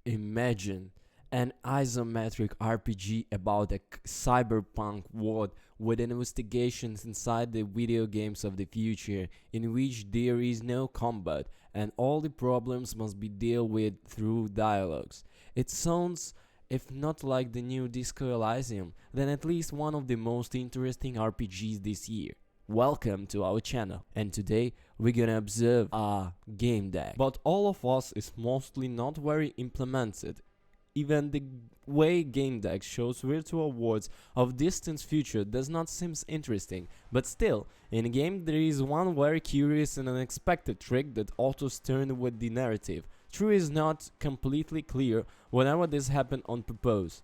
Imagine an isometric RPG about a cyberpunk world with investigations inside the video games of the future in which there is no combat and all the problems must be dealt with through dialogues. It sounds, if not like the new Disco Elysium, then at least one of the most interesting RPGs this year. Welcome to our channel, and today we're gonna observe a game deck. But all of us is mostly not very implemented. Even the way Gamedec shows virtual worlds of distant future does not seem interesting, but still, in a game there is one very curious and unexpected trick that alters turn with the narrative. True is not completely clear whenever this happened on purpose.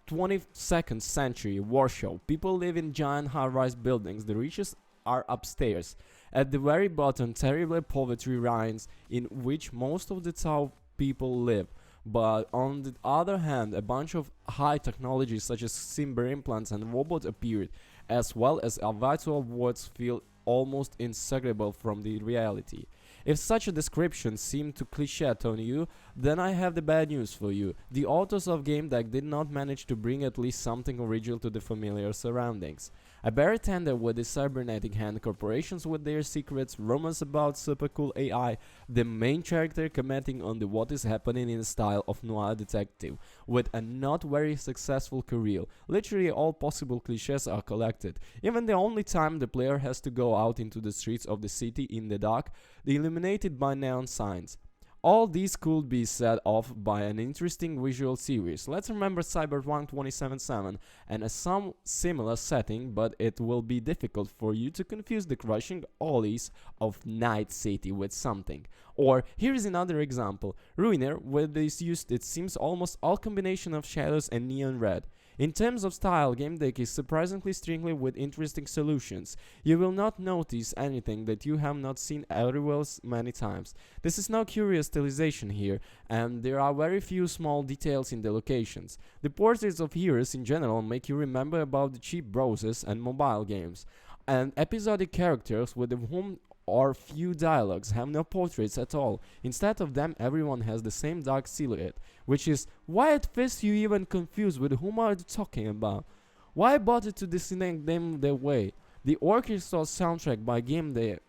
22nd century Warsaw. People live in giant high-rise buildings. The richest are upstairs. At the very bottom, terrible poverty reigns in which most of the town people live. But on the other hand, a bunch of high technology such as cyber implants and robots appeared, as well as our virtual worlds feel almost inseparable from the reality. If such a description seemed too cliched on you, then I have the bad news for you. The authors of Gamedec did not manage to bring at least something original to the familiar surroundings. A bartender with the cybernetic hand, corporations with their secrets, rumors about super cool AI, the main character commenting on the what is happening in the style of noir detective, with a not very successful career. Literally all possible cliches are collected. Even the only time the player has to go out into the streets of the city in the dark, illuminated by neon signs. All these could be set off by an interesting visual series. Let's remember Cyberpunk 2077 and a some similar setting, but it will be difficult for you to confuse the crushing alleys of Night City with something. Or here's another example, Ruiner, where this used it seems almost all combination of shadows and neon red. In terms of style, Gamedec is surprisingly stringly with interesting solutions. You will not notice anything that you have not seen everywhere many times. This is no curious stylization here, and there are very few small details in the locations. The portraits of heroes in general make you remember about the cheap browsers and mobile games. And episodic characters with whom or few dialogues have no portraits at all. Instead of them, everyone has the same dark silhouette, which is why at first you even confused with whom are you talking about. Why bother to designate them their way? The orchestral soundtrack by Gamedec,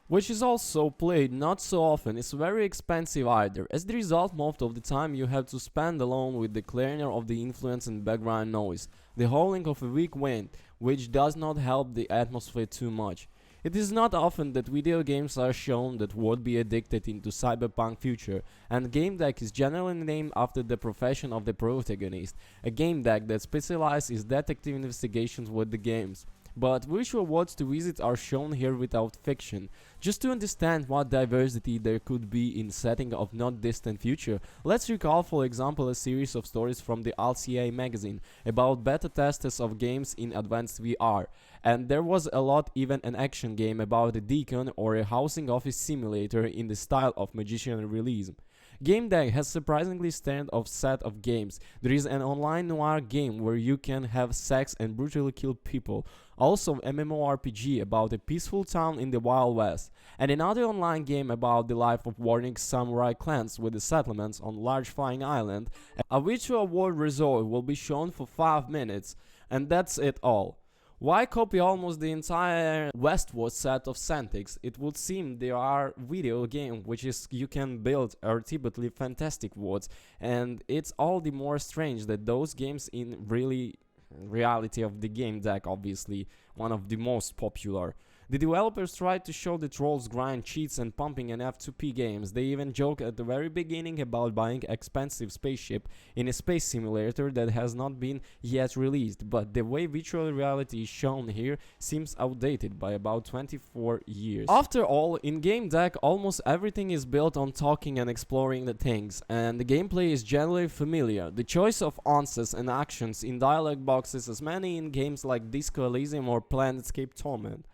which is also played not so often, is very expensive either. As the result, most of the time you have to spend alone with the clearing of the influence and background noise, the howling of a weak wind, which does not help the atmosphere too much. It is not often that video games are shown that would be addicted into cyberpunk future, and Gamedec is generally named after the profession of the protagonist, a Gamedec that specializes in detective investigations with the games. But virtual worlds to visit are shown here without fiction. Just to understand what diversity there could be in setting of not distant future, let's recall for example a series of stories from the LCA magazine about beta testers of games in advanced VR. And there was a lot, even an action game about a deacon or a housing office simulator in the style of Magician Realism. Gamedec has surprisingly stand-off set of games. There is an online noir game where you can have sex and brutally kill people. Also MMORPG about a peaceful town in the Wild West. And another online game about the life of warring samurai clans with the settlements on large flying island. A virtual world resort will be shown for 5 minutes. And that's it all. Why copy almost the entire westward set of Santix? It would seem there are video game which is you can build ultimately fantastic worlds, and it's all the more strange that those games in reality of the Gamedec, obviously one of the most popular. The developers tried to show the trolls grind, cheats and pumping in F2P games. They even joke at the very beginning about buying expensive spaceship in a space simulator that has not been yet released, but the way virtual reality is shown here seems outdated by about 24 years. After all, in Gamedec almost everything is built on talking and exploring the things, and the gameplay is generally familiar. The choice of answers and actions in dialogue boxes as many in games like Disco Elysium or Planetscape Torment.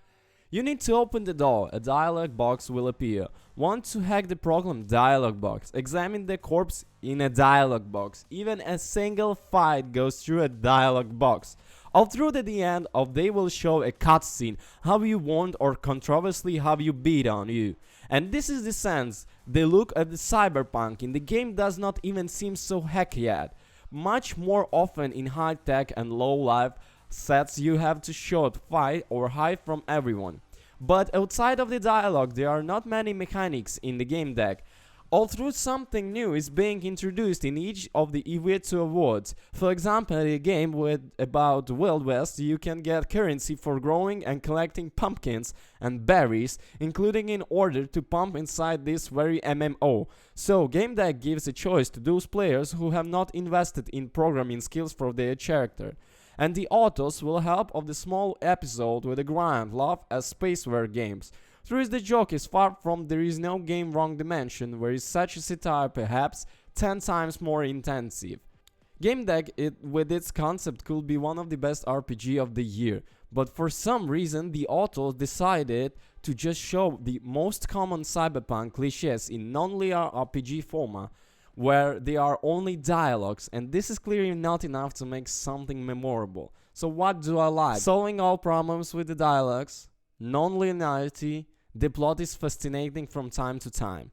You need to open the door, a dialog box will appear. Want to hack the program? Dialog box. Examine the corpse in a dialog box. Even a single fight goes through a dialog box. All through to the end of they will show a cutscene, how you won or controversially how you beat on you. And this is the sense they look at the cyberpunk in the game does not even seem so hack yet. Much more often in high tech and low life sets you have to shoot, fight or hide from everyone. But outside of the dialogue there are not many mechanics in the game deck. Although something new is being introduced in each of the EV2 awards. For example, in a game about Wild West, you can get currency for growing and collecting pumpkins and berries, including in order to pump inside this very MMO. So, Gamedec gives a choice to those players who have not invested in programming skills for their character. And the autos will help of the small episode with a grind, love as spaceware games. Through the joke is far from there is no game wrong dimension where is such a satire perhaps 10 times more intensive. Gamedec with its concept could be one of the best RPG of the year, but for some reason the authors decided to just show the most common cyberpunk cliches in non-linear RPG format where there are only dialogues, and this is clearly not enough to make something memorable. So what do I like? Solving all problems with the dialogues, non-linearity, the plot is fascinating from time to time.